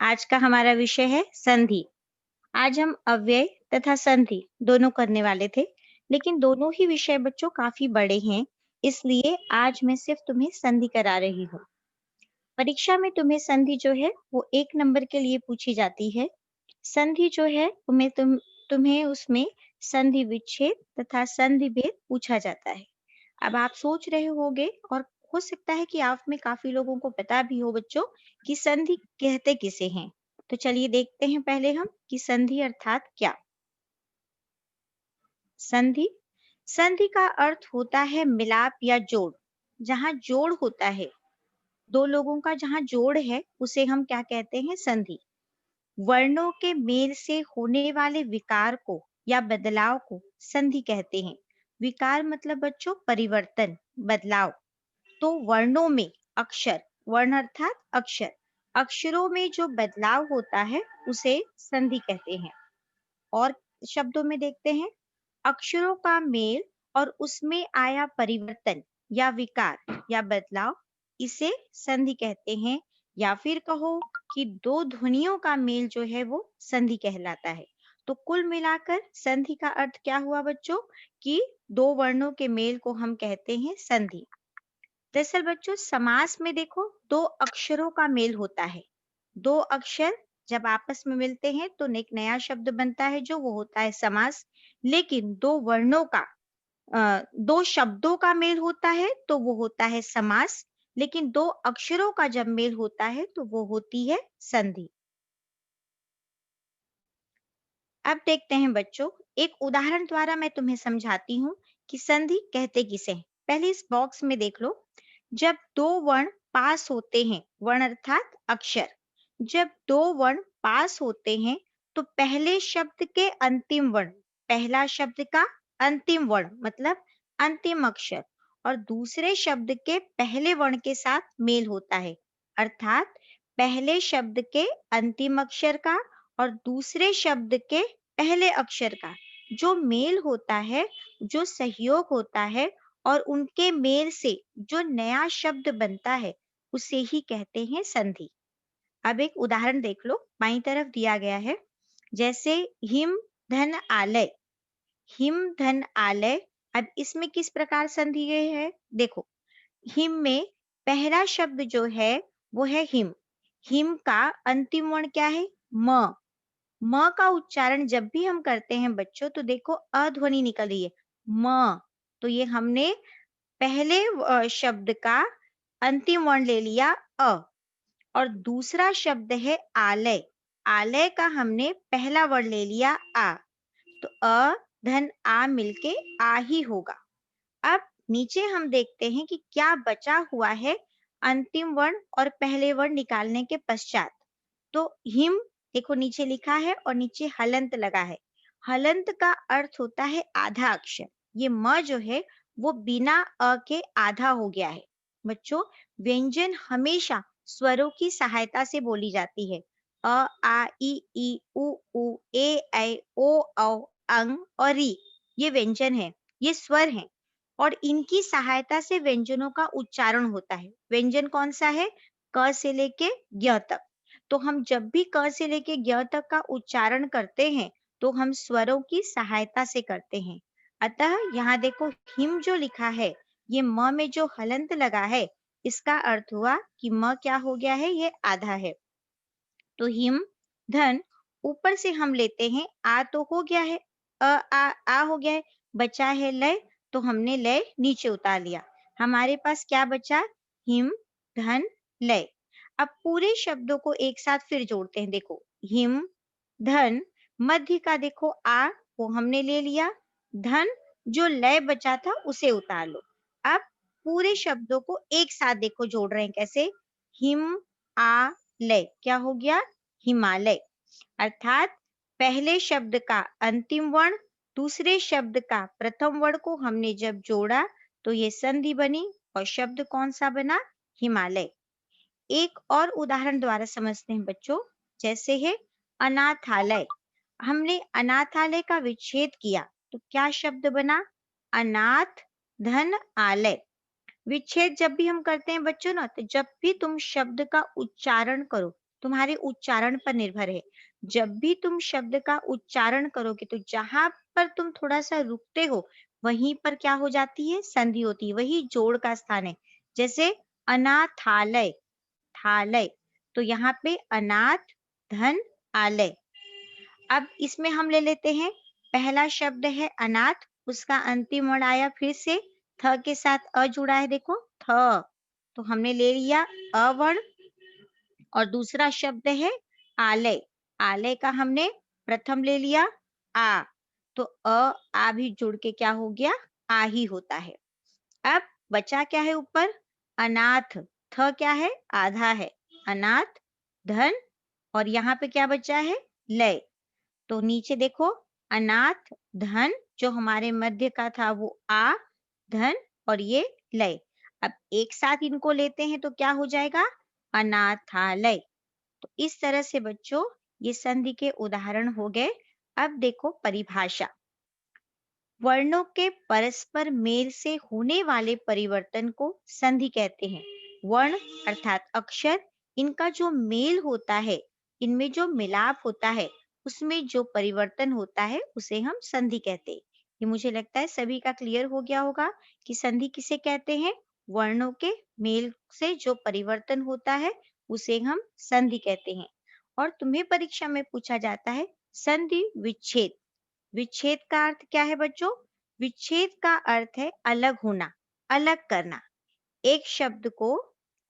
आज का हमारा विषय है संधि। आज हम अव्यय तथा संधि दोनों करने वाले थे, लेकिन दोनों ही विषय बच्चों काफी बड़े हैं, इसलिए आज मैं सिर्फ तुम्हें संधि करा रही हूँ। परीक्षा में तुम्हें संधि जो है वो 1 नंबर के लिए पूछी जाती है। संधि जो है तुम्हें उसमें संधि विच्छेद तथा संधि भेद पूछा जाता है। अब आप सोच रहे होंगे और हो सकता है कि आप में काफी लोगों को पता भी हो बच्चों कि संधि कहते किसे हैं। तो चलिए देखते हैं पहले हम कि संधि अर्थात क्या। संधि संधि का अर्थ होता है मिलाप या जोड़। जहां जोड़ होता है, दो लोगों का जहां जोड़ है उसे हम क्या कहते हैं? संधि। वर्णों के मेल से होने वाले विकार को या बदलाव को संधि कहते हैं। विकार मतलब बच्चों परिवर्तन, बदलाव। तो वर्णों में अक्षर, वर्ण अर्थात अक्षर, अक्षरों में जो बदलाव होता है उसे संधि कहते हैं। और शब्दों में देखते हैं, अक्षरों का मेल और उसमें आया परिवर्तन या विकार या बदलाव, इसे संधि कहते हैं। या फिर कहो कि दो ध्वनियों का मेल जो है वो संधि कहलाता है। तो कुल मिलाकर संधि का अर्थ क्या हुआ बच्चों कि दो वर्णों के मेल को हम कहते हैं संधि। दरअसल बच्चों समास में देखो दो अक्षरों का मेल होता है। दो अक्षर जब आपस में मिलते हैं तो एक नया शब्द बनता है जो वो होता है समास। लेकिन दो वर्णों का दो शब्दों का मेल होता है तो वो होता है समास। लेकिन दो अक्षरों का जब मेल होता है तो वो होती है संधि। अब देखते हैं बच्चों, एक उदाहरण द्वारा मैं तुम्हें समझाती हूँ कि संधि कहते किसे हैं। पहले इस बॉक्स में देख लो, जब दो वर्ण पास होते हैं, वर्ण अर्थात अक्षर, जब दो वर्ण पास होते हैं तो पहले शब्द के अंतिम वर्ण, पहला शब्द का अंतिम वर्ण मतलब अंतिम अक्षर और दूसरे शब्द के पहले वर्ण के साथ मेल होता है। अर्थात पहले शब्द के अंतिम अक्षर का और दूसरे शब्द के पहले अक्षर का जो मेल होता है, जो सहयोग होता है और उनके मेल से जो नया शब्द बनता है, उसे ही कहते हैं संधि। अब एक उदाहरण देख लो, बाईं तरफ दिया गया है, जैसे हिम धन आलय। हिम धन आलय, अब इसमें किस प्रकार संधि ये है? देखो, हिम में पहला शब्द जो है वो है हिम। हिम का अंतिम वर्ण क्या है? म। म का उच्चारण जब भी हम करते हैं बच्चों तो देखो अ ध्वनि निकल रही है, म। तो ये हमने पहले शब्द का अंतिम वर्ण ले लिया अ। और दूसरा शब्द है आलय। आलय का हमने पहला वर्ण ले लिया आ। तो अ धन आ मिलके आ ही होगा। अब नीचे हम देखते हैं कि क्या बचा हुआ है अंतिम वर्ण और पहले वर्ण निकालने के पश्चात। तो हिम देखो नीचे लिखा है और नीचे हलंत लगा है। हलंत का अर्थ होता है आधा अक्षर। ये म जो है वो बिना अ के आधा हो गया है। बच्चों, व्यंजन हमेशा स्वरों की सहायता से बोली जाती है। अ आ ई उ ऊ ए ऐ ओ औ अं और इ, ये व्यंजन है, ये स्वर हैं और इनकी सहायता से व्यंजनों का उच्चारण होता है। व्यंजन कौन सा है? क से लेके ज्ञ तक। तो हम जब भी क से लेके ज्ञ तक का उच्चारण करते हैं तो हम स्वरों की सहायता से करते हैं। अतः यहाँ देखो हिम जो लिखा है, ये म में जो हलंत लगा है, इसका अर्थ हुआ कि म क्या हो गया है? ये आधा है। तो हिम धन ऊपर से हम लेते हैं, आ तो हो गया है, आ हो गया है, बचा है लय, तो हमने लय नीचे उतार लिया। हमारे पास क्या बचा? हिम धन लय। अब पूरे शब्दों को एक साथ फिर जोड़ते हैं। देखो, हिम धन, मध्य का देखो आ, वो हमने ले लिया। धन, जो लय बचा था उसे उतार लो। अब पूरे शब्दों को एक साथ देखो जोड़ रहे हैं कैसे? हिम आ लय, क्या हो गया? हिमालय। अर्थात पहले शब्द का अंतिम वर्ण, दूसरे शब्द का प्रथम वर्ण को हमने जब जोड़ा तो ये संधि बनी और शब्द कौन सा बना? हिमालय। एक और उदाहरण द्वारा समझते हैं बच्चों, जैसे है अनाथालय। हमने अनाथालय का विच्छेद किया तो क्या शब्द बना? अनाथ धन आलय। विच्छेद जब भी हम करते हैं बच्चों ना, तो जब भी तुम शब्द का उच्चारण करो तुम्हारे उच्चारण पर निर्भर है। जब भी तुम शब्द का उच्चारण करोगे तो जहां पर तुम थोड़ा सा रुकते हो वहीं पर क्या हो जाती है, संधि होती है, वही जोड़ का स्थान है। जैसे अनाथालय, थालय, तो यहाँ पे अनाथ धन आलय। अब इसमें हम ले लेते हैं, पहला शब्द है अनाथ, उसका अंतिम वर्ण आया फिर से थ के साथ अ जुड़ा है, देखो थ, तो हमने ले लिया अ वर्ण। और दूसरा शब्द है आलय, आलय का हमने प्रथम ले लिया आ, तो आ भी जुड़ के क्या हो गया, आ ही होता है। अब बचा क्या है ऊपर, अनाथ, थ क्या है, आधा है, अनाथ धन, और यहाँ पे क्या बचा है, लय। तो नीचे देखो, अनाथ धन जो हमारे मध्य का था वो आ धन, और ये लय। अब एक साथ इनको लेते हैं तो क्या हो जाएगा, अनाथालय। तो इस तरह से बच्चों ये संधि के उदाहरण हो गए। अब देखो परिभाषा। वर्णों के परस्पर मेल से होने वाले परिवर्तन को संधि कहते हैं। वर्ण अर्थात अक्षर, इनका जो मेल होता है, इनमें जो मिलाप होता है, उसमें जो परिवर्तन होता है उसे हम संधि कहते हैं। ये मुझे लगता है सभी का क्लियर हो गया होगा कि संधि किसे कहते हैं। वर्णों के मेल से जो परिवर्तन होता है उसे हम संधि कहते हैं। और तुम्हें परीक्षा में पूछा जाता है संधि विच्छेद। विच्छेद का अर्थ क्या है बच्चों, विच्छेद का अर्थ है अलग होना, अलग करना। एक शब्द को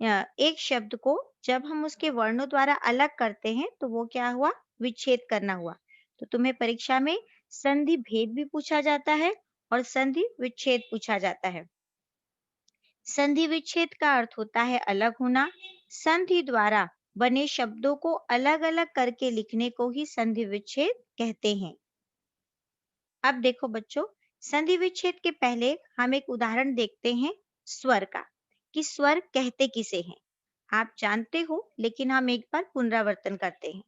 एक शब्द को जब हम उसके वर्णों द्वारा अलग करते हैं तो वो क्या हुआ, विच्छेद करना हुआ। तो तुम्हें परीक्षा में संधि भेद भी पूछा जाता है और संधि विच्छेद पूछा जाता है। संधि विच्छेद का अर्थ होता है अलग होना। संधि द्वारा बने शब्दों को अलग अलग करके लिखने को ही संधि विच्छेद कहते हैं। अब देखो बच्चों, संधि विच्छेद के पहले हम एक उदाहरण देखते हैं स्वर का, कि स्वर कहते किसे हैं। आप जानते हो लेकिन हम एक बार पुनरावर्तन करते हैं।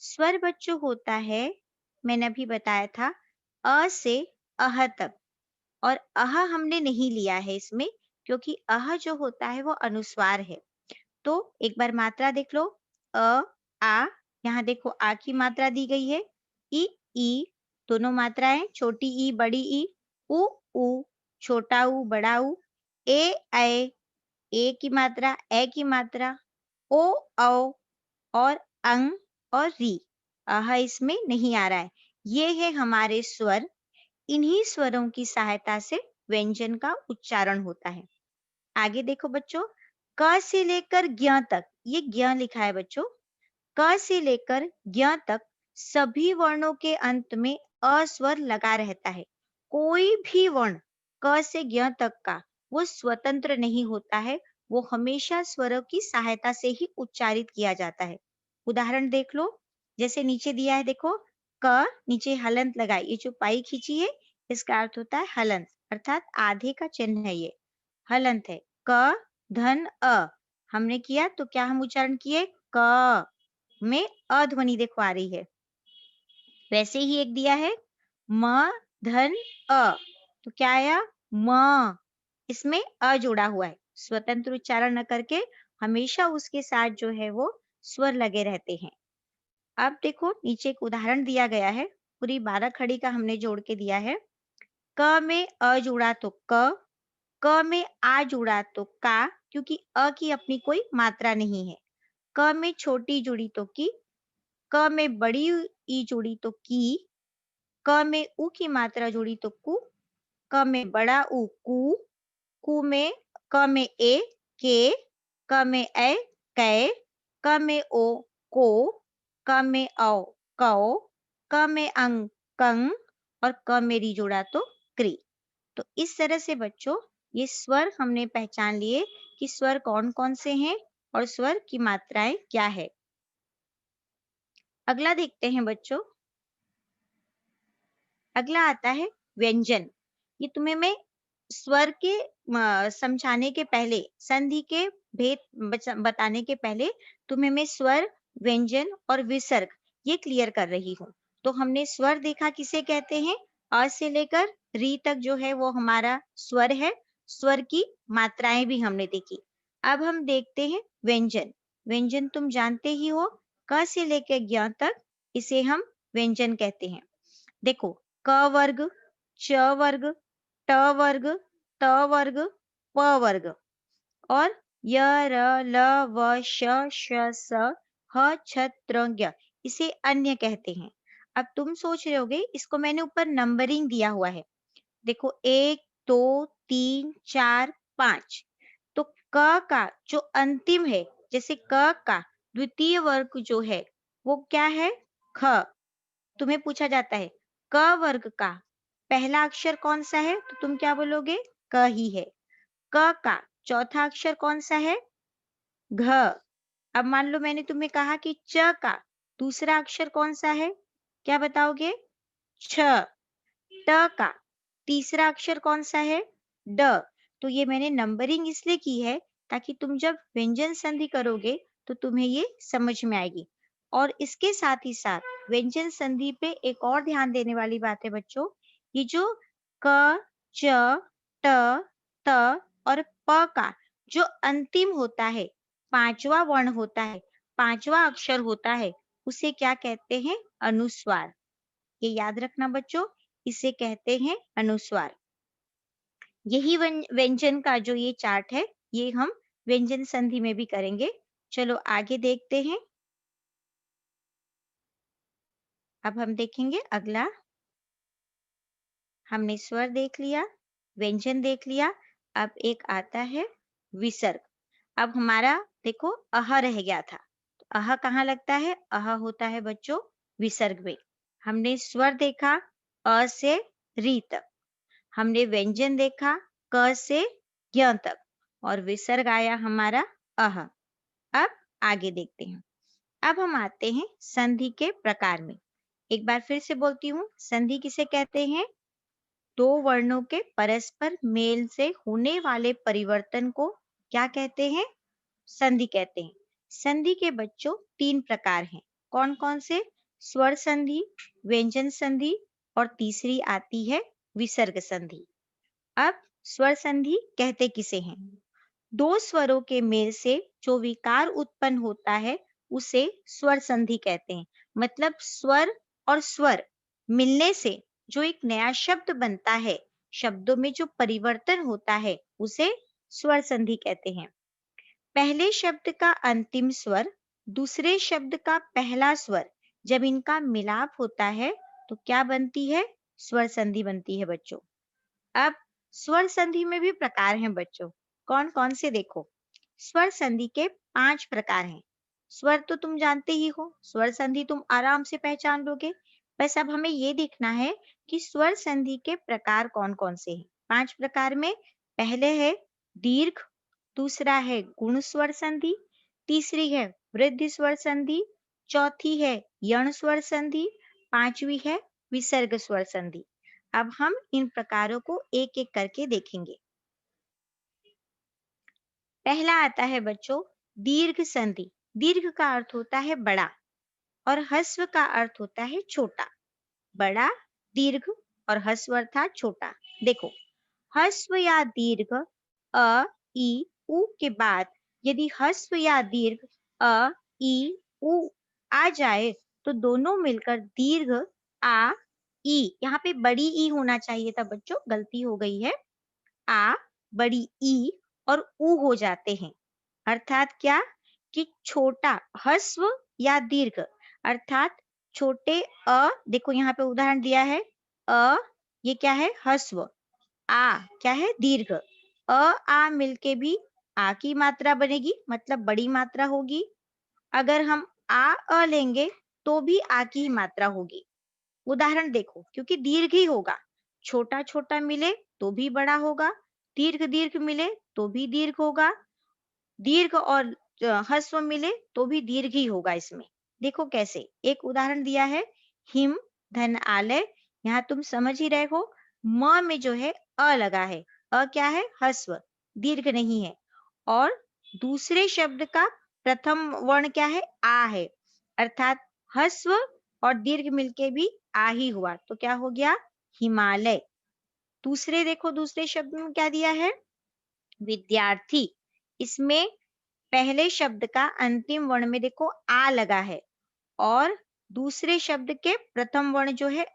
स्वर बच्चों होता है, मैंने अभी बताया था, अ से अह तक। और अह हमने नहीं लिया है इसमें, क्योंकि अह जो होता है वो अनुस्वार है। तो एक बार मात्रा देख लो, अ आ, यहाँ देखो आ की मात्रा दी गई है, ई दोनों मात्राएं, छोटी ई बड़ी ई, उ छोटा उ बड़ा उ, ए ए की मात्रा, ए की मात्रा, ओ औ, और अंग और री, अह इसमें नहीं आ रहा है। ये है हमारे स्वर। इन्हीं स्वरों की सहायता से व्यंजन का उच्चारण होता है। आगे देखो बच्चों, क से लेकर ज्ञ तक, ये ज्ञ लिखा है बच्चों, क से लेकर ज्ञ तक सभी वर्णों के अंत में अ स्वर लगा रहता है। कोई भी वर्ण क से ज्ञ तक का वो स्वतंत्र नहीं होता है, वो हमेशा स्वरों की सहायता से ही उच्चारित किया जाता है। उदाहरण देख लो, जैसे नीचे दिया है देखो, क नीचे हलंत लगाई, ये जो पाई खींची है इसका अर्थ होता है हलंत, अर्थात आधे का चिन्ह है, ये हलंत है। क धन अ हमने किया तो क्या हम उच्चारण किए, क में अ ध्वनि देखो आ रही है। वैसे ही एक दिया है म धन अ, तो क्या आया, म, इसमें अ जुड़ा हुआ है। स्वतंत्र उच्चारण न करके हमेशा उसके साथ जो है वो स्वर लगे रहते हैं। अब देखो नीचे एक उदाहरण दिया गया है, पूरी 12 खड़ी का हमने जोड़ के दिया है। क में अ जुड़ा तो क में आ जुड़ा तो का, क्योंकि अ की अपनी कोई मात्रा नहीं है। क में छोटी जुड़ी तो की, क में बड़ी ई जुड़ी तो की, क में उ की मात्रा जुड़ी तो कु, क में बड़ा उ कु, कु में क में ए के, क में ए कै, क में ओ को, क में औ कौ, क में अंग कंग, और क में री जुड़ा तो क्री। तो इस तरह से बच्चों ये स्वर हमने पहचान लिए कि स्वर कौन कौन से हैं और स्वर की मात्राएं क्या है। अगला देखते हैं बच्चों, अगला आता है व्यंजन। ये तुम्हें मैं स्वर के समझाने के पहले, संधि के भेद बताने के पहले तुम्हें मैं स्वर, व्यंजन और विसर्ग ये क्लियर कर रही हूँ। तो हमने स्वर देखा किसे कहते हैं, अ से लेकर री तक जो है वो हमारा स्वर है। स्वर की मात्राएं भी हमने देखी। अब हम देखते हैं व्यंजन। व्यंजन तुम जानते ही हो, क से लेकर ज्ञ तक इसे हम व्यंजन कहते हैं। देखो, क वर्ग, च वर्ग, ट वर्ग, त वर्ग, प वर्ग और य, र, ल, व, श, स, ह, छ, त्र, ज्ञ इसे अन्य कहते हैं। अब तुम सोच रहे होगे इसको मैंने ऊपर नंबरिंग दिया हुआ है। देखो 1, 2, 3, 4, 5 तो क का जो अंतिम है, जैसे क का द्वितीय वर्ग जो है वो क्या है? ख। तुम्हें पूछा जाता है क वर्ग का पहला अक्षर कौन सा है? तो तुम क्या बोलोगे? क ही है। क का चौथा अक्षर कौन सा है? घ। अब मान लो मैंने तुम्हें कहा कि च का दूसरा अक्षर कौन सा है? क्या बताओगे? छ। ट का तीसरा अक्षर कौन सा है? ड। तो ये मैंने नंबरिंग इसलिए की है ताकि तुम जब व्यंजन संधि करोगे तो तुम्हें ये समझ में आएगी। और इसके साथ ही साथ व्यंजन संधि पे एक और ध्यान देने वाली बात है बच्चों, ये जो क, च, ट, त और प का जो अंतिम होता है, पांचवा वर्ण होता है, पांचवा अक्षर होता है, उसे क्या कहते हैं? अनुस्वार। ये याद रखना बच्चों, इसे कहते हैं अनुस्वार। यही व्यंजन का जो ये चार्ट है, ये हम व्यंजन संधि में भी करेंगे। चलो आगे देखते हैं। अब हम देखेंगे अगला। हमने स्वर देख लिया, व्यंजन देख लिया, अब एक आता है विसर्ग। अब हमारा देखो अह रह गया था। तो अह कहाँ लगता है? अह होता है बच्चों विसर्ग में। हमने स्वर देखा अ से री तक, हमने व्यंजन देखा क से ज्ञ तक और विसर्ग आया हमारा अह। अब आगे देखते हैं। अब हम आते हैं संधि के प्रकार में। एक बार फिर से बोलती हूँ, संधि किसे कहते हैं? दो वर्णों के परस्पर मेल से होने वाले परिवर्तन को क्या कहते हैं? संधि कहते हैं। संधि के बच्चों तीन प्रकार हैं। कौन कौन से? स्वर संधि, व्यंजन संधि और तीसरी आती है विसर्ग संधि। अब स्वर संधि कहते किसे हैं? दो स्वरों के मेल से जो विकार उत्पन्न होता है उसे स्वर संधि कहते हैं। मतलब स्वर और स्वर मिलने से जो एक नया शब्द बनता है, शब्दों में जो परिवर्तन होता है उसे स्वर संधि कहते हैं। पहले शब्द का अंतिम स्वर, दूसरे शब्द का पहला स्वर जब इनका मिलाप होता है तो क्या बनती है? स्वर संधि बनती है बच्चों। अब स्वर संधि में भी प्रकार हैं बच्चों। कौन कौन से? देखो, स्वर संधि के 5 प्रकार हैं। स्वर तो तुम जानते ही हो, स्वर संधि तुम आराम से पहचान लोगे। बस अब हमें ये देखना है कि स्वर संधि के प्रकार कौन कौन से हैं। 5 प्रकार में पहले है दीर्घ, दूसरा है गुण स्वर संधि, तीसरी है वृद्धि स्वर संधि, चौथी है यण स्वर संधि, पांचवी है विसर्ग स्वर संधि। अब हम इन प्रकारों को एक एक करके देखेंगे। पहला आता है बच्चों दीर्घ संधि। दीर्घ का अर्थ होता है बड़ा और ह्रस्व का अर्थ होता है छोटा। बड़ा, दीर्घ और ह्रस्व अर्थात छोटा। देखो, ह्रस्व या दीर्घ अ, ई, उ के बाद यदि ह्रस्व या दीर्घ अ, ई, उ आ जाए तो दोनों मिलकर दीर्घ आ, ई, यहाँ पे बड़ी ई होना चाहिए था बच्चों, गलती हो गई है। आ, बड़ी ई और उ हो जाते हैं। अर्थात क्या? कि छोटा ह्रस्व या दीर्घ अर्थात छोटे अ, देखो यहाँ पे उदाहरण दिया है अ, ये क्या है? ह्रस्व। आ क्या है? दीर्घ। अ आ मिलके भी आ की मात्रा बनेगी, मतलब बड़ी मात्रा होगी। अगर हम अ लेंगे तो भी आ की ही मात्रा होगी। उदाहरण देखो, क्योंकि दीर्घ ही होगा। छोटा छोटा मिले तो भी बड़ा होगा, दीर्घ दीर्घ मिले तो भी दीर्घ होगा, दीर्घ और ह्रस्व मिले तो भी दीर्घ ही होगा इसमें। देखो कैसे, एक उदाहरण दिया है हिम धन आलय। यहाँ तुम समझ ही रहे हो, म में जो है अ लगा है। अ क्या है? ह्रस्व, दीर्घ नहीं है। और दूसरे शब्द का प्रथम वर्ण क्या है? आ है। अर्थात ह्रस्व और दीर्घ मिलके भी आ ही हुआ, तो क्या हो गया? हिमालय। दूसरे देखो, दूसरे शब्द में क्या दिया है? विद्यार्थी। इसमें पहले शब्द का अंतिम वर्ण में देखो आ लगा है और दूसरे शब्द के प्रथम वर्ण जो है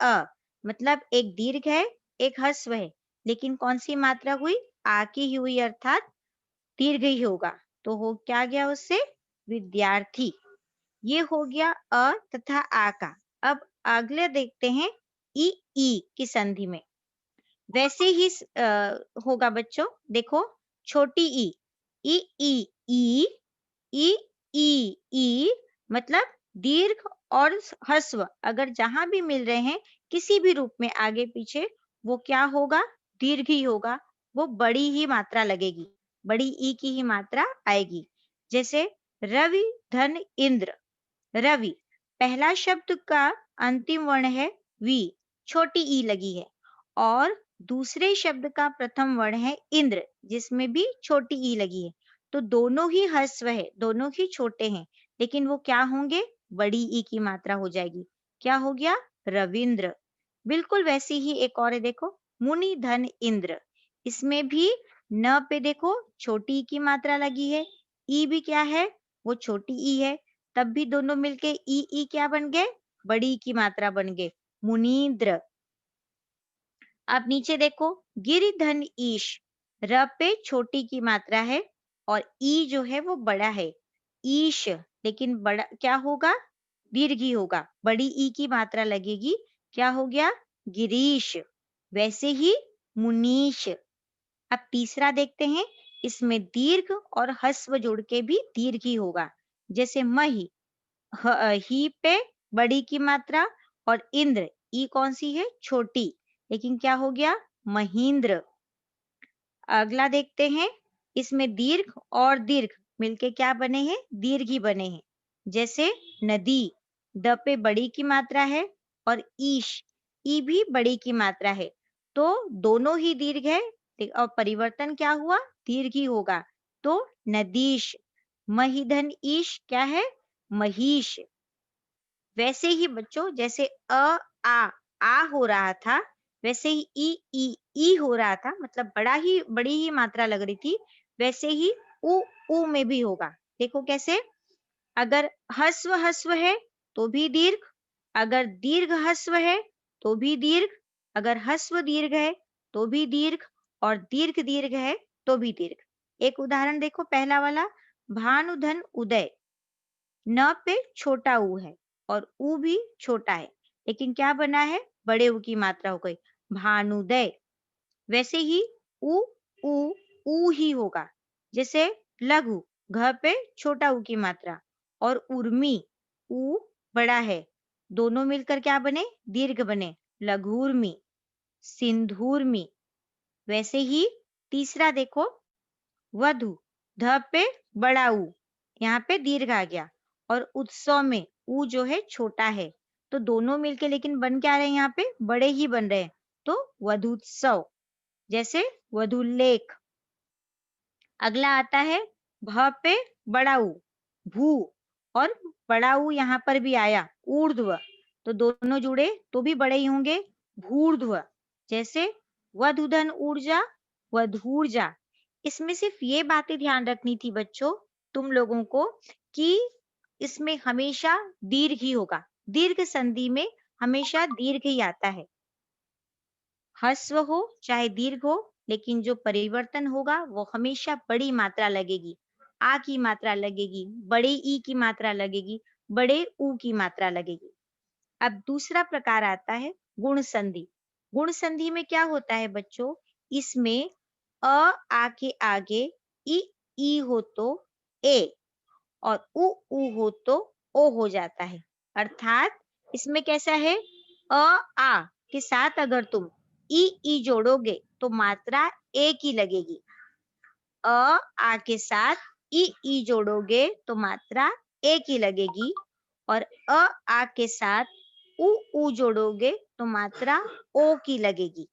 मतलब एक दीर्घ है, एक ह्रस्व है, लेकिन कौन सी मात्रा हुई? आ की ही हुई, अर्थात दीर्घ ही होगा। तो हो क्या गया उससे? विद्यार्थी। ये हो गया अ तथा आ का। अब अगले देखते हैं ई की संधि में। वैसे ही होगा बच्चों। देखो, छोटी ई, ई ई ई, ई ई मतलब दीर्घ और ह्रस्व अगर जहां भी मिल रहे हैं किसी भी रूप में आगे पीछे, वो क्या होगा? दीर्घ ही होगा। वो बड़ी ही मात्रा लगेगी, बड़ी ई की ही मात्रा आएगी। जैसे रवि धन इंद्र। रवि, पहला शब्द का अंतिम वर्ण है वी, छोटी ई लगी है, और दूसरे शब्द का प्रथम वर्ण है इंद्र, जिसमें भी छोटी ई लगी है। तो दोनों ही ह्रस्व है, दोनों ही छोटे हैं, लेकिन वो क्या होंगे? बड़ी ई की मात्रा हो जाएगी। क्या हो गया? रविंद्र। बिल्कुल वैसी ही एक और है, देखो, मुनि धन इंद्र। इसमें भी न पे देखो छोटी ई की मात्रा लगी है, ई भी क्या है? वो छोटी ई है, तब भी दोनों मिलके ई क्या बन गए? बड़ी की मात्रा बन गए, मुनीन्द्र। अब नीचे देखो, गिरिधन ईश। र पे छोटी की मात्रा है और ई जो है वो बड़ा है, ईश, लेकिन बड़ा क्या होगा? दीर्घ ही होगा, बड़ी ई की मात्रा लगेगी। क्या हो गया? गिरीश। वैसे ही मुनीश। अब तीसरा देखते हैं, इसमें दीर्घ और हस्व जोड़ के भी दीर्घ ही होगा। जैसे मही, ही पे बड़ी की मात्रा और इंद्र, ई कौन सी है? छोटी, लेकिन क्या हो गया? महींद्र। अगला देखते हैं, इसमें दीर्घ और दीर्घ मिलके क्या बने हैं? दीर्घ ही बने हैं। जैसे नदी, द पे बड़ी की मात्रा है और ईश, ई भी बड़ी की मात्रा है, तो दोनों ही दीर्घ है, और परिवर्तन क्या हुआ? दीर्घ ही होगा, तो नदीश। महिधन ईश क्या है? महिष। वैसे ही बच्चों, जैसे आ हो रहा था, वैसे ही ई हो रहा था, मतलब बड़ी ही मात्रा लग रही थी, वैसे ही उ में भी होगा। देखो कैसे, अगर हस्व हस्व है तो भी दीर्घ, अगर दीर्घ हस्व है तो भी दीर्घ, अगर हस्व दीर्घ है तो भी दीर्घ, और दीर्घ दीर्घ है तो भी दीर्घ। एक उदाहरण देखो, पहला वाला, भानुधन उदय। न पे छोटा ऊ है और ऊ भी छोटा है, लेकिन क्या बना है? बड़े ऊ की मात्रा हो गई, भानुदय। वैसे ही ऊ ऊ ऊ ही होगा। जैसे लघु, घ पे छोटा ऊ की मात्रा, और उर्मी, ऊ बड़ा है, दोनों मिलकर क्या बने? दीर्घ बने, लघुर्मी, सिंधुर्मी। वैसे ही तीसरा देखो, वधु, ध पे बड़ा ऊ, यहाँ पे दीर्घ आ गया, और उत्सव में ऊ जो है छोटा है, तो दोनों मिलके लेकिन बन क्या रहे हैं? यहाँ पे बड़े ही बन रहे हैं, तो वधुत्सव। जैसे वधुल्लेख। अगला आता है, भ पे बड़ा ऊ, भू, और बड़ा ऊ यहाँ पर भी आया, ऊर्ध्व, तो दोनों जुड़े तो भी बड़े ही होंगे, भूर्ध्व। जैसे वधुधन ऊर्जा, वधूर्जा। इसमें सिर्फ ये बातें ध्यान रखनी थी बच्चों तुम लोगों को, कि इसमें हमेशा दीर्घ ही होगा, दीर्घ संधि में हमेशा दीर्घ ही आता है। ह्रस्व हो चाहे दीर्घ हो, लेकिन जो परिवर्तन होगा वो हमेशा बड़ी मात्रा लगेगी, आ की मात्रा लगेगी, बड़े ई की मात्रा लगेगी, बड़े ऊ की मात्रा लगेगी। अब दूसरा प्रकार आता है गुण संधि। गुण संधि में क्या होता है बच्चों? इसमें आ के आगे ई हो तो ए, और उ हो तो ओ हो जाता है। अर्थात इसमें कैसा है? आ के साथ अगर तुम ई जोड़ोगे तो मात्रा एक ही लगेगी। आ के साथ ई जोड़ोगे तो मात्रा एक ही लगेगी, और आ के साथ उ जोड़ोगे तो मात्रा ओ की लगेगी।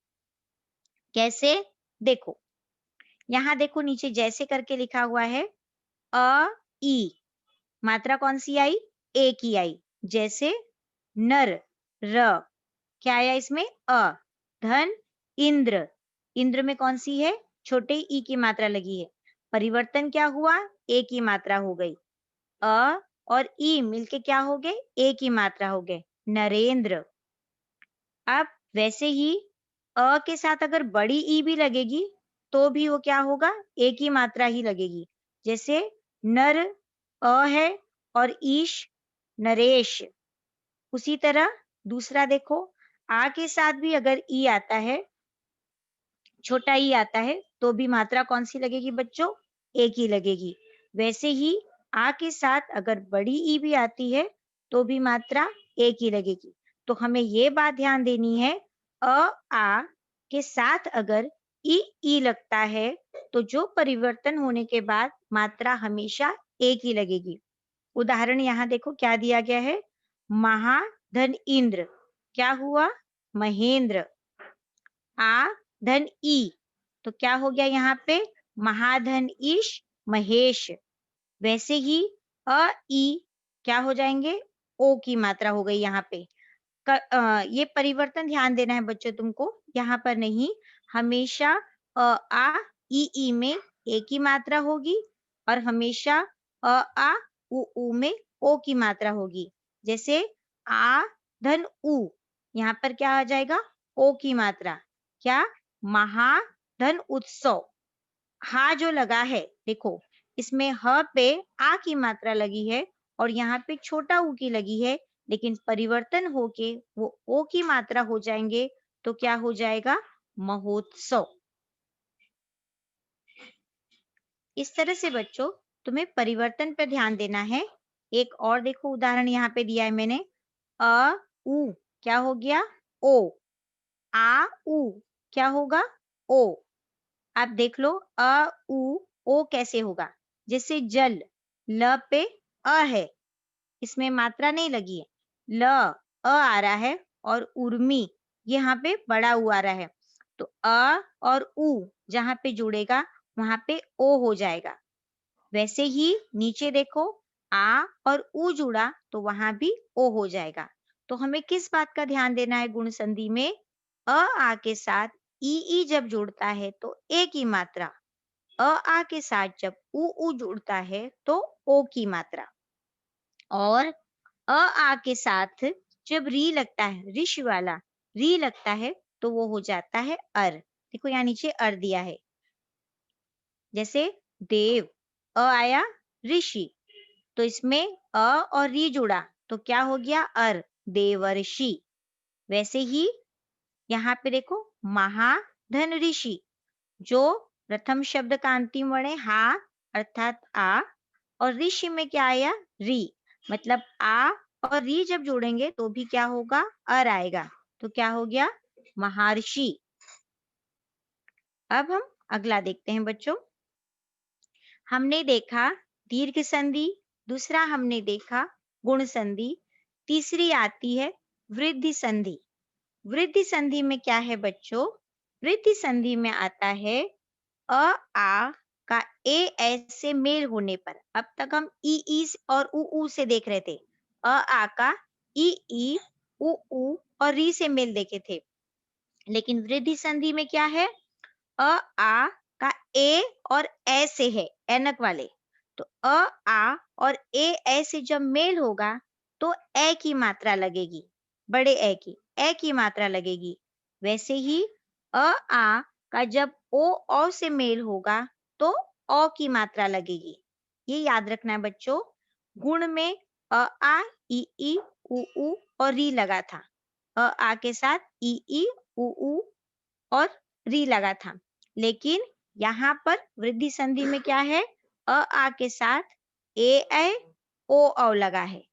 कैसे? देखो, यहाँ देखो नीचे जैसे करके लिखा हुआ है, अ ई, मात्रा कौन सी आई? एक ही आई। जैसे नर, र, क्या आया इसमें? धन इंद्र, इंद्र में कौन सी है? छोटे ई की मात्रा लगी है, परिवर्तन क्या हुआ? एक ही मात्रा हो गई, और ई मिलके क्या हो गए, ए की मात्रा हो गए, नरेंद्र। अब वैसे ही अ के साथ अगर बड़ी ई भी लगेगी तो भी वो क्या होगा, ए की मात्रा ही लगेगी। जैसे नर अ है और ईश नरेश। उसी तरह दूसरा देखो, आ के साथ भी अगर ई आता है, छोटा ई आता है, तो भी मात्रा कौन सी लगेगी बच्चों, ए की लगेगी। वैसे ही आ के साथ अगर बड़ी ई भी आती है तो भी मात्रा ए की लगेगी। तो हमें ये बात ध्यान देनी है, अ आ के साथ अगर ई लगता है तो जो परिवर्तन होने के बाद मात्रा हमेशा ए की लगेगी। उदाहरण यहाँ देखो क्या दिया गया है, महाधन इंद्र, क्या हुआ, महेंद्र। आ धन ई, तो क्या हो गया यहाँ पे, महाधन ईश महेश। वैसे ही अ ई क्या हो जाएंगे, ओ की मात्रा हो गई यहाँ पे। ये परिवर्तन ध्यान देना है बच्चों तुमको, यहाँ पर नहीं, हमेशा अ आ ई में ए की मात्रा होगी और हमेशा अ आ उ में ओ की मात्रा होगी। जैसे आ धन उ, यहाँ पर क्या आ जाएगा, ओ की मात्रा। क्या, महाधन उत्सव। हा जो लगा है देखो, इसमें ह पे आ की मात्रा लगी है और यहाँ पे छोटा ऊ की लगी है, लेकिन परिवर्तन होके वो ओ की मात्रा हो जाएंगे तो क्या हो जाएगा, महोत्सव। इस तरह से बच्चों तुम्हें परिवर्तन पर ध्यान देना है। एक और देखो उदाहरण यहाँ पे दिया है मैंने, अ उ क्या हो गया, ओ। आ उ क्या होगा, ओ। आप देख लो, ओ कैसे होगा, जैसे जल, ल पे अ है, इसमें मात्रा नहीं लगी है, ल आ रहा है और उर्मी यहाँ पे बड़ा ऊ आ रहा है, तो और उ जहाँ पे जुड़ेगा वहां पे ओ हो जाएगा। वैसे ही नीचे देखो, आ और ऊ जुड़ा तो वहां भी ओ हो जाएगा। तो हमें किस बात का ध्यान देना है गुण संधि में, आ के साथ ई जब जुड़ता है तो ए की मात्रा, आ के साथ जब ऊ जुड़ता है तो ओ की मात्रा, और आ के साथ जब री लगता है, ऋष वाला री लगता है तो वो हो जाता है अर। देखो यहाँ नीचे अर दिया है, जैसे देव, आया, ऋषि, तो इसमें और री जुड़ा तो क्या हो गया, अर, देवर्षि। वैसे ही यहाँ पे देखो, महाधन ऋषि, जो प्रथम शब्द का अंतिम वर्ण है हा अर्थात आ, और ऋषि में क्या आया, री, मतलब आ और री जब जोड़ेंगे तो भी क्या होगा, अर आएगा, तो क्या हो गया, महर्षि। अब हम अगला देखते हैं बच्चों। हमने देखा दीर्घ संधि, दूसरा हमने देखा गुण संधि, तीसरी आती है वृद्धि संधि। वृद्धि संधि में क्या है बच्चों, वृद्धि संधि में आता है अ आ का ए ऐसे मेल होने पर। अब तक हम ई और उ से देख रहे थे, आ का ई उ और री से मेल देखे थे, लेकिन वृद्धि संधि में क्या है, आ का ए और ए से है, ऐनक वाले, तो आ और ए से जब मेल होगा तो ए की मात्रा लगेगी, बड़े ए की मात्रा लगेगी। वैसे ही आ का जब ओ से मेल होगा तो ओ की मात्रा लगेगी। ये याद रखना है बच्चों। गुण में आ ई उ और री लगा था, आ के साथ ई उ और री लगा था, लेकिन यहाँ पर वृद्धि संधि में क्या है, आ के साथ ए ओ लगा है।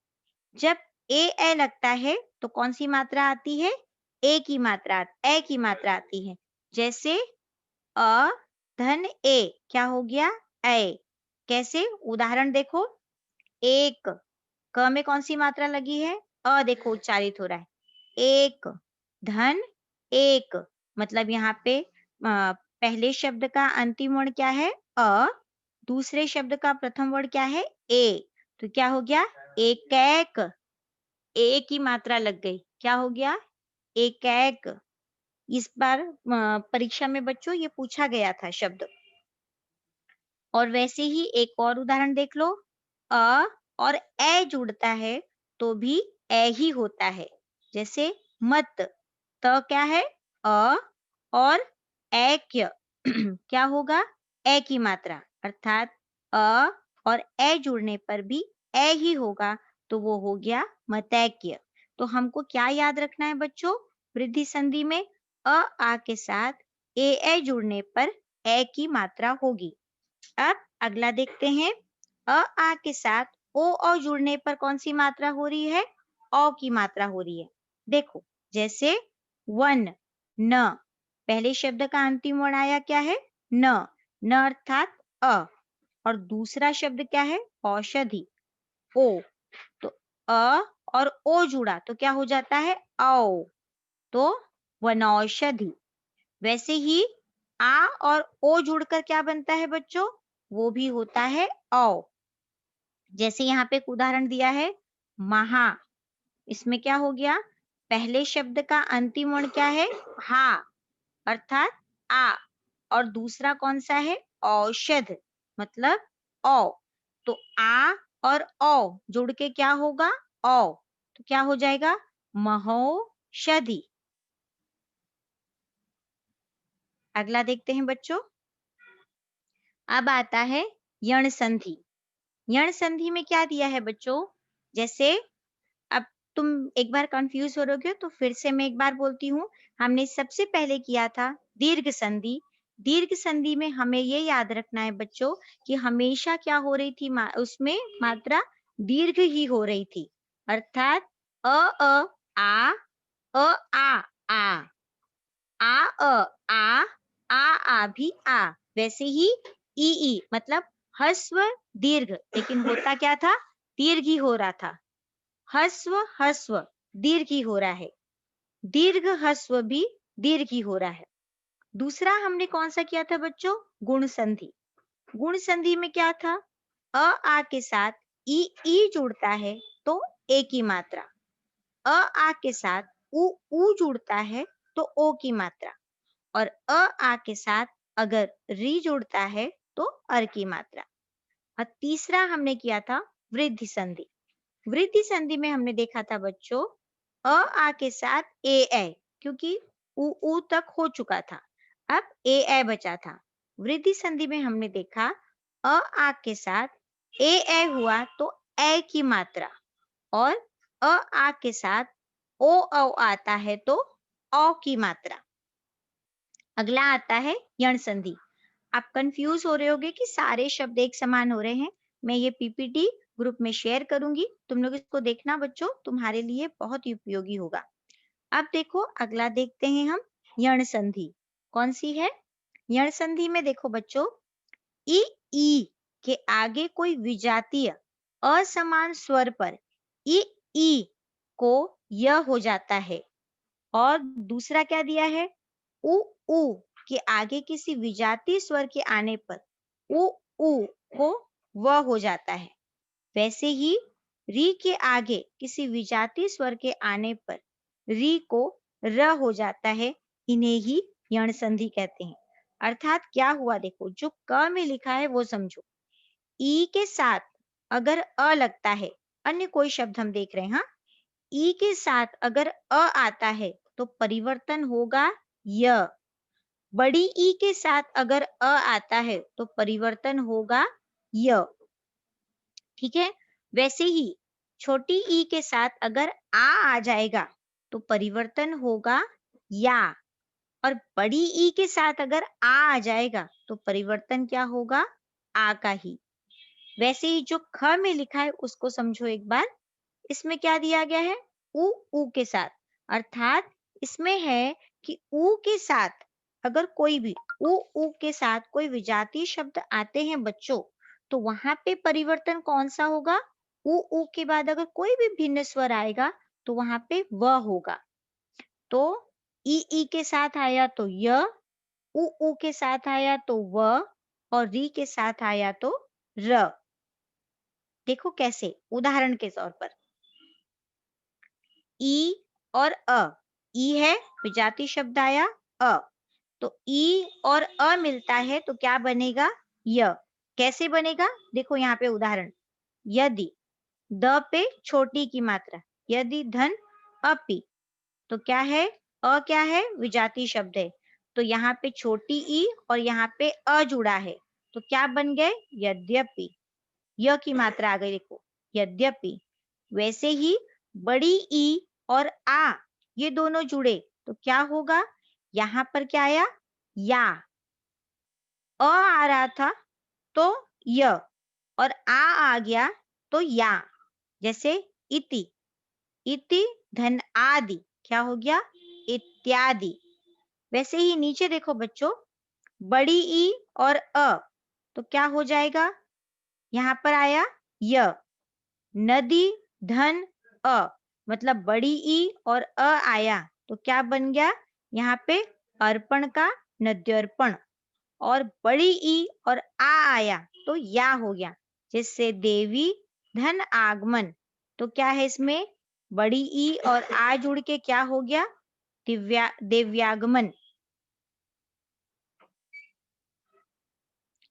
जब ए लगता है तो कौन सी मात्रा आती है, ए की मात्रा आती है। जैसे अ धन ए क्या हो गया, ए। कैसे, उदाहरण देखो, एक, क में कौन सी मात्रा लगी है, देखो उच्चारित हो रहा है, एक, धन एक, मतलब यहाँ पे पहले शब्द का अंतिम वर्ण क्या है, दूसरे शब्द का प्रथम वर्ण क्या है, ए, तो क्या हो गया, एक, ए की मात्रा लग गई, क्या हो गया, एक। इस बार परीक्षा में बच्चों ये पूछा गया था शब्द। और वैसे ही एक और उदाहरण देख लो, अ और ए जुड़ता है तो भी ए ही होता है। जैसे मत, त क्या है? अ, और ऐक्य क्या होगा? ए की मात्रा, अर्थात अ और ए जुड़ने पर भी ए ही होगा, तो वो हो गया मतैक्य। तो हमको क्या याद रखना है बच्चों? वृद्धि संधि में आ के साथ ए जुड़ने पर ए की मात्रा होगी। अब अगला देखते हैं, आ के साथ ओ जुड़ने पर कौन सी मात्रा हो रही है? औ की मात्रा हो रही है। देखो, जैसे वन, न, पहले शब्द का अंतिम वर्ण आया क्या है? न, न अर्थात अ, और दूसरा शब्द क्या है? औषधि, ओ। तो अ और ओ जुड़ा तो क्या हो जाता है? औ, तो वनौषधि। वैसे ही आ और ओ जुड़कर क्या बनता है बच्चों? वो भी होता है औ। जैसे यहाँ पे एक उदाहरण दिया है, महा, इसमें क्या हो गया? पहले शब्द का अंतिम वर्ण क्या है? हा, अर्थात आ, और दूसरा कौन सा है? औषध, मतलब औ। तो आ और औ जुड़ के क्या होगा? औ। तो क्या हो जाएगा? महौषधि। अगला देखते हैं बच्चों। अब आता है यण संधि। यण संधि में क्या दिया है बच्चों? जैसे अब तुम एक बार कंफ्यूज हो रहोगे तो फिर से मैं एक बार बोलती हूँ। हमने सबसे पहले किया था दीर्घ संधि। दीर्घ संधि में हमें ये याद रखना है बच्चों कि हमेशा क्या हो रही थी, उसमें मात्रा दीर्घ ही हो रही थी, अर्थात आ, अ आ, आ, आ भी आ। वैसे ही ई मतलब ह्रस्व दीर्घ, लेकिन होता क्या था? दीर्घ ही हो रहा था। ह्रस्व ह्रस्व दीर्घ ही हो रहा है, दीर्घ ह्रस्व भी दीर्घ ही हो रहा है। दूसरा हमने कौन सा किया था बच्चों? गुण संधि। गुण संधि में क्या था? आ के साथ ई जुड़ता है तो ए की मात्रा, आ के साथ ऊ जुड़ता है तो ओ की मात्रा, और आ के साथ अगर री जुड़ता है तो अर की मात्रा। और तीसरा हमने किया था वृद्धि संधि। वृद्धि संधि में हमने देखा था बच्चों, आ के साथ ए, क्योंकि ऊ तक हो चुका था, अब ए बचा था। वृद्धि संधि में हमने देखा आ के साथ ए हुआ तो ए की मात्रा, और आ के साथ ओ आता है तो औ की मात्रा। अगला आता है यण संधि। आप कंफ्यूज हो रहे होगे कि सारे शब्द एक समान हो रहे हैं। मैं ये पीपीटी ग्रुप में शेयर करूंगी, तुम लोग इसको देखना बच्चों, तुम्हारे लिए बहुत ही उपयोगी होगा। अब देखो, अगला देखते हैं हम यण संधि। कौन सी है? यण संधि में देखो बच्चों, ई के आगे कोई विजातीय असमान स्वर पर ई को य हो जाता है, और दूसरा क्या दिया है? ऊ के आगे किसी विजातीय स्वर के आने पर ऊ को व हो जाता है। वैसे ही री के आगे किसी विजातीय स्वर के आने पर री को र हो जाता है। इन्हें ही यण संधि कहते हैं। अर्थात क्या हुआ? देखो, जो क में लिखा है वो समझो। ई के साथ अगर अ लगता है, अन्य कोई शब्द हम देख रहे हैं, हाँ, ई के साथ अगर अ आता है तो परिवर्तन होगा य। बड़ी ई के साथ अगर अ आता है तो परिवर्तन होगा य। ठीक है? वैसे ही छोटी ई के साथ अगर आ जाएगा तो परिवर्तन होगा या, और बड़ी ई के साथ अगर आ जाएगा तो परिवर्तन क्या होगा? आ का ही। वैसे ही जो ख में लिखा है उसको समझो एक बार। इसमें क्या दिया गया है? ऊ के साथ, अर्थात इसमें है कि ऊ के साथ अगर कोई भी ऊ के साथ कोई विजातीय शब्द आते हैं बच्चों, तो वहां पे परिवर्तन कौन सा होगा? ऊ के बाद अगर कोई भी भिन्न स्वर आएगा तो वहां पे व होगा। तो ई के साथ आया तो य, ऊ के साथ आया तो व, और री के साथ आया तो र। देखो कैसे, उदाहरण के तौर पर ई और अ, ई है विजातीय शब्द आया अ, तो ई और अ मिलता है तो क्या बनेगा? य। कैसे बनेगा? देखो यहाँ पे उदाहरण, यदि, द पे छोटी की मात्रा, यदि धन अपि, तो क्या है, क्या है, विजातीय शब्द है, तो यहाँ पे छोटी ई और यहाँ पे अ जुड़ा है, तो क्या बन गए, यद्यपि। य की मात्रा आ गई देखो, यद्यपि। वैसे ही बड़ी ई और आ, ये दोनों जुड़े तो क्या होगा, यहाँ पर क्या आया, या। आ रहा था तो य, और आ गया तो या। जैसे इति, इति धन आदि, क्या हो गया, इत्यादि। वैसे ही नीचे देखो बच्चों, बड़ी ई और अ, तो क्या हो जाएगा, यहाँ पर आया य। नदी धन अ, मतलब बड़ी ई और अ आया तो क्या बन गया, यहाँ पे अर्पण का नद्यर्पण। और बड़ी ई और आ आया तो या हो गया, जिससे देवी धन आगमन। तो क्या है इसमें, बड़ी ई और आ जुड़ के क्या हो गया, दिव्यागमन।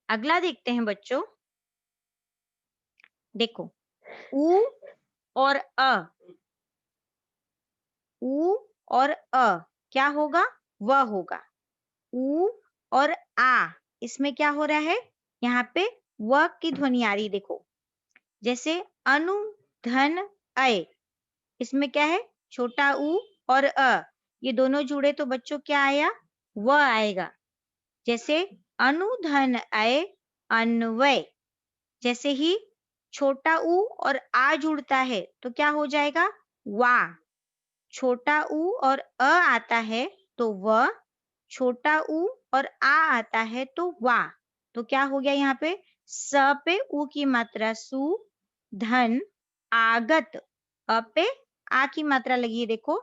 अगला देखते हैं बच्चों, देखो, उ और अ, उ और अ क्या होगा, वह होगा। उ और आ, इसमें क्या हो रहा है, यहाँ पे व की ध्वनि आ रही, देखो। जैसे अनु धन अय, इसमें क्या है, छोटा उ और अ, ये दोनों जुड़े तो बच्चों क्या आया, व आएगा। जैसे अनुधन अय अन्वय, जैसे ही छोटा उ और आ जुड़ता है तो क्या हो जाएगा, वा। छोटा उ और अ आता है तो व, छोटा उ और आ आता है तो वा। तो क्या हो गया, यहाँ पे स पे उ की मात्रा सु, धन आगत, अ पे आ की मात्रा लगी है देखो,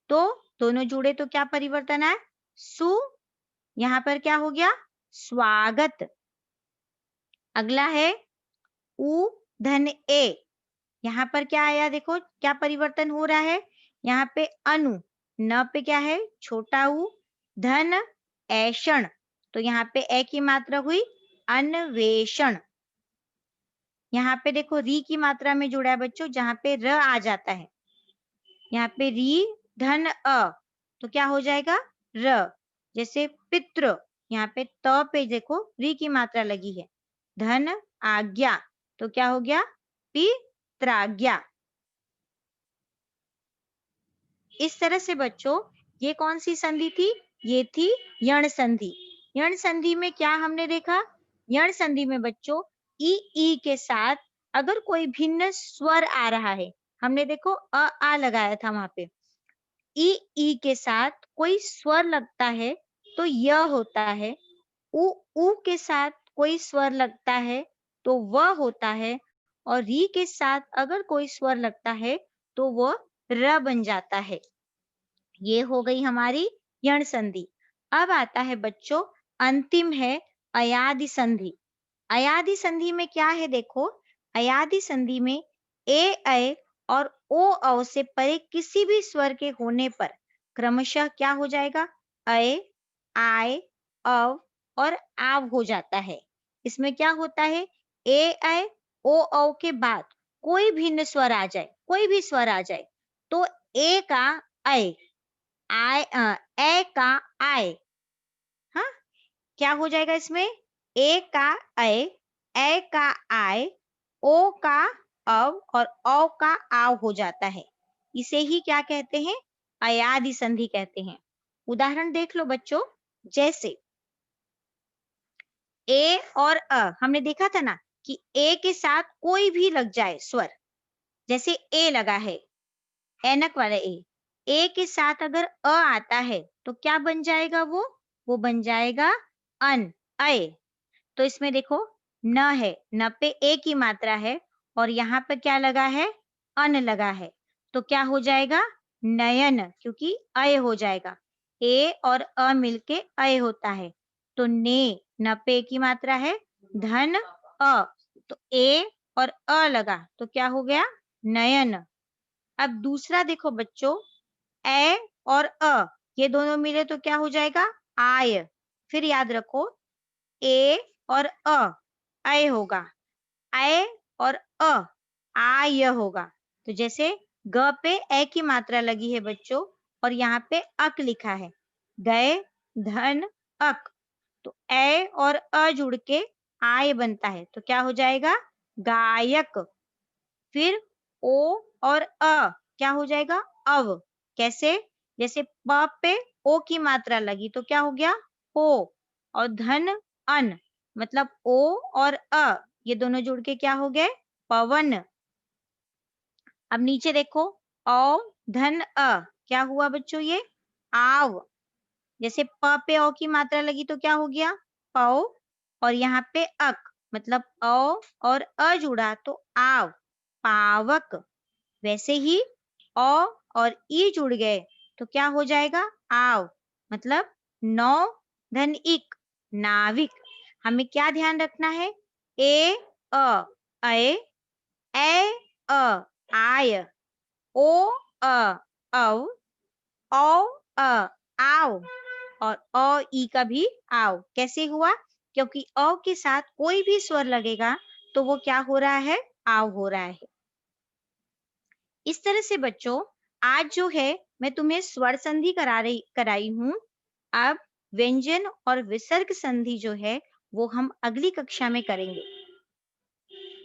तो दोनों जुड़े तो क्या परिवर्तन है, सु, यहाँ पर क्या हो गया, स्वागत। अगला है उ धन ए, यहाँ पर क्या आया, देखो क्या परिवर्तन हो रहा है, यहाँ पे अनु, न पे क्या है, छोटा उ, धन ऐषण, तो यहाँ पे ए की मात्रा हुई अन्वेषण। यहाँ पे देखो री की मात्रा में जुड़ा है बच्चों, जहाँ पे र आ जाता है, यहाँ पे री धन अ, तो क्या हो जाएगा, र। जैसे पितृ, यहाँ पे त पे देखो री की मात्रा लगी है, धन आज्ञा, तो क्या हो गया, पित्राज्ञा। इस तरह से बच्चों, ये कौन सी संधि थी, ये थी यण संधि। यण संधि में क्या हमने देखा, यण संधि में बच्चों ई के साथ अगर कोई भिन्न स्वर आ रहा है, हमने देखो आ लगाया था वहां पे, ई के साथ कोई स्वर लगता है तो य होता है, उ के साथ कोई स्वर लगता है तो व होता है, और री के साथ अगर कोई स्वर लगता है तो वो र बन जाता है। ये हो गई हमारी यण संधि। अब आता है बच्चों, अंतिम है अयादि संधि। अयादि संधि में क्या है, देखो, अयादि संधि में ए ऐ और ओ औ से परे किसी भी स्वर के होने पर क्रमशः क्या हो जाएगा, अय, आय, अव और आव हो जाता है। इसमें क्या होता है, ए ऐ ओ औ के बाद कोई भिन्न स्वर आ जाए, कोई भी स्वर आ जाए तो ए का ऐ, ए का आय, हाँ, क्या हो जाएगा इसमें, ए का ए का आय, ओ का अव और औ का आव हो जाता है। इसे ही क्या कहते हैं, अयादि संधि कहते हैं। उदाहरण देख लो बच्चों, जैसे ए और हमने देखा था ना कि ए के साथ कोई भी लग जाए स्वर, जैसे ए लगा है, ऐनक वाला ए के साथ अगर अ आता है तो क्या बन जाएगा, वो बन जाएगा अन, अय। तो इसमें देखो न है, न पे ए की मात्रा है और यहाँ पे क्या लगा है, अन लगा है, तो क्या हो जाएगा, नयन, क्योंकि अय हो जाएगा, ए और अ मिलके अय होता है। तो ने, न पे ए की मात्रा है, धन अ, तो ए और अ लगा तो क्या हो गया, नयन। अब दूसरा देखो बच्चों, ए और अ, ये दोनों मिले तो क्या हो जाएगा, आय। फिर याद रखो, ए और अय होगा, अय और आय होगा। तो जैसे ग पे ए की मात्रा लगी है बच्चों और यहाँ पे अक लिखा है। गए, धन, अक। तो ए और अ जुड़ के आय बनता है। तो क्या हो जाएगा? गायक। फिर ओ और अ क्या हो जाएगा? अव। कैसे? जैसे प पे ओ की मात्रा लगी तो क्या हो गया? हो। और धन, अन, मतलब ओ और अ ये दोनों जुड़ के क्या हो गए? पवन। अब नीचे देखो, औ धन अ क्या हुआ बच्चों ये? आव। जैसे प पे ओ की मात्रा लगी तो क्या हो गया? पौ। और यहाँ पे अक मतलब औ और अ जुड़ा तो आव, पावक। वैसे ही औ और ई जुड़ गए तो क्या हो जाएगा? आव, मतलब नौ धन इक, नाविक। हमें क्या ध्यान रखना है? ए अ अय, ए अ आय, ओ अ औ, औ अ आव और अ ई का भी आव। कैसे हुआ? क्योंकि अ के साथ कोई भी स्वर लगेगा तो वो क्या हो रहा है? आव हो रहा है। इस तरह से बच्चों आज जो है मैं तुम्हें स्वर संधि कराई हूँ। अब व्यंजन और विसर्ग संधि जो है वो हम अगली कक्षा में करेंगे,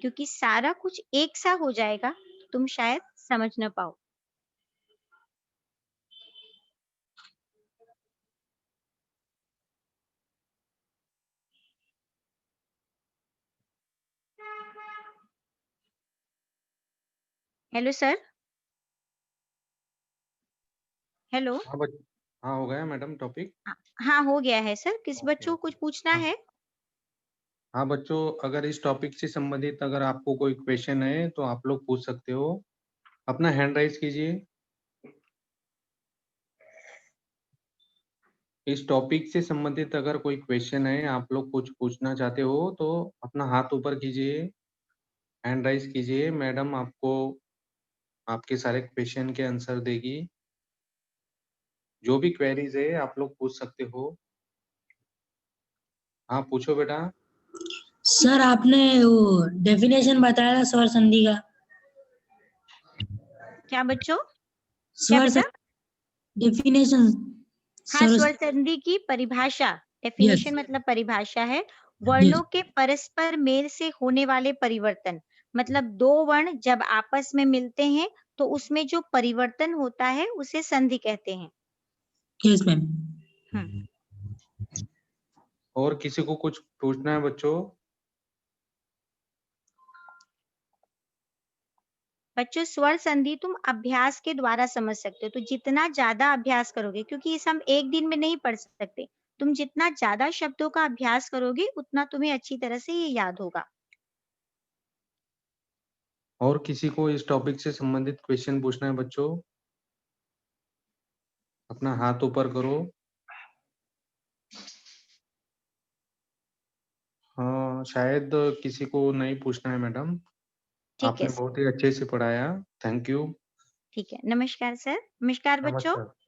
क्योंकि सारा कुछ एक सा हो जाएगा, तुम शायद समझ न पाओ। Hello sir. हेलो। हाँ हाँ, हो गया मैडम टॉपिक। हाँ, हो गया है सर। किस ओके बच्चों को ओके। कुछ पूछना हाँ है? हाँ बच्चों, अगर इस टॉपिक से संबंधित अगर आपको कोई क्वेश्चन है तो आप लोग पूछ सकते हो। अपना हैंड राइज कीजिए। इस टॉपिक से संबंधित अगर कोई क्वेश्चन है, आप लोग कुछ पूछना चाहते हो तो अपना हाथ ऊपर कीजिए, हैंड राइज कीजिए। मैडम आपको आपके सारे क्वेश्चन के आंसर देगी। जो भी क्वेरीज है आप लोग पूछ सकते हो। हाँ पूछो बेटा। सर आपने वो डेफिनेशन बताया था स्वर संधि का। क्या बच्चों? क्या स्वर बेटा? डेफिनेशन हाँ, स्वर। स्वर संधि की परिभाषा, यस डेफिनेशन मतलब परिभाषा है। यस। वर्णों के परस्पर मेल से होने वाले परिवर्तन, मतलब दो वर्ण जब आपस में मिलते हैं तो उसमें जो परिवर्तन होता है उसे संधि कहते हैं। Yes ma'am. हम्म। और किसी को कुछ पूछना है बच्चों? बच्चों स्वर संधि तुम अभ्यास के द्वारा समझ सकते हो। तो जितना ज्यादा अभ्यास करोगे, क्योंकि इसे हम एक दिन में नहीं पढ़ सकते, तुम जितना ज्यादा शब्दों का अभ्यास करोगे उतना तुम्हें अच्छी तरह से ये याद होगा। और किसी को इस टॉपिक से संबंधित क्वेश्चन पूछना है बच्चों? अपना हाथ ऊपर करो। हाँ शायद किसी को नहीं पूछना है मैडम। ठीक है आपने सर। बहुत ही अच्छे से पढ़ाया। Thank you. ठीक है। नमस्कार सर। नमस्कार बच्चों। नमस्कार।